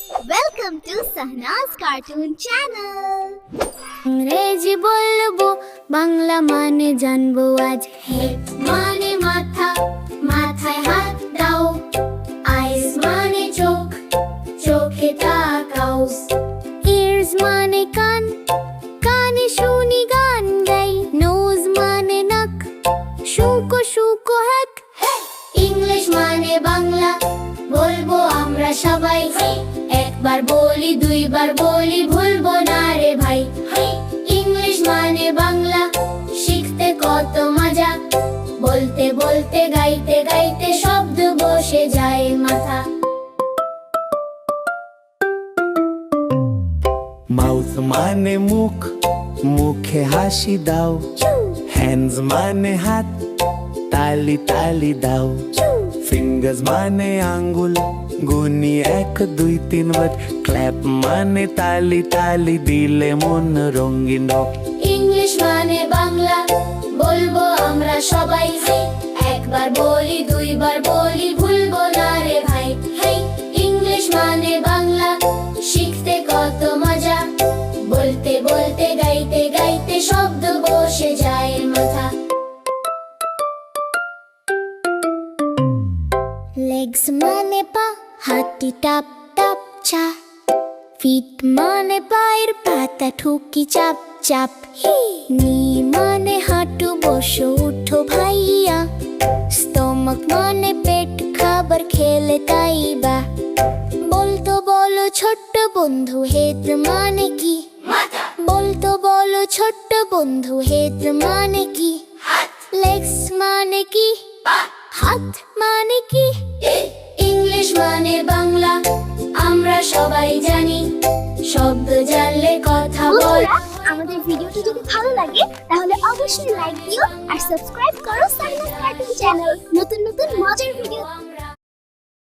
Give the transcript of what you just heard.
Welcome to Sahna's Cartoon Channel. ইংরেজি বলবো বাংলা মানে জানবো আজ। হেড মানে মাথা, মাথায় হাত দাও। আইস মানে চোখ, চোখে তাকাও। ইয়ার্স মানে কান, কানে শুনি গান গাই। নোজ মানে নাক, শুকো শুকো হাক। ইংলিশ মানে বাংলা বলবো আমরা সবাই। একবার বলি দুইবার বলি ভুলবো না রে ভাই। ইংলিশ মানে বাংলা শিখতে কত মজা। বলতে বলতে গাইতে গাইতে শব্দ বসে যায় মাথা। মাউথ মানে মুখ, মুখে হাসি দাও। হ্যান্ডস মানে হাত, তালি তালি দাও। ফিঙ্গার্স মানে আঙ্গুল, গুনি 1 2 3 বার। ক্ল্যাপ মানে তালি তালি দিলে মন রঙিন হোক। ইংলিশ মানে বাংলা বলবো আমরা সবাই। একবার বলি দুইবার বলি ভুলবো না রে ভাই। ইংলিশ মানে বাংলা শিখতে কত মজা। বলতে বলতে গাইতে গাইতে শব্দ বসে যায় মাথা। লেগস মানে পা, হাতি টাপ টাপ চা। ফিট মানে পায়ের পাতা ঠুকি চাপ চাপ। নি মানে হাঁটু বসো উঠো ভাইয়া। স্টোমাক মানে পেট, খাবার খেলে তাই বা। বলতো বলো ছোট্ট বন্ধু হেড মানে কি? বলতো বলো ছোট্ট বন্ধু হেড মানে কি? লেগস মানে কি? হাত মানে কি? ইংলিশ মানে বাংলা আমরা সবাই জানি। শব্দ জানলে কথা বল। বন্ধুরা, আমাদের ভিডিওটি যদি ভালো লাগে তাহলে অবশ্যই লাইক দিও আর সাবস্ক্রাইব করো সাহনাজ কার্টুন চ্যানেল। নতুন নতুন মজার ভিডিও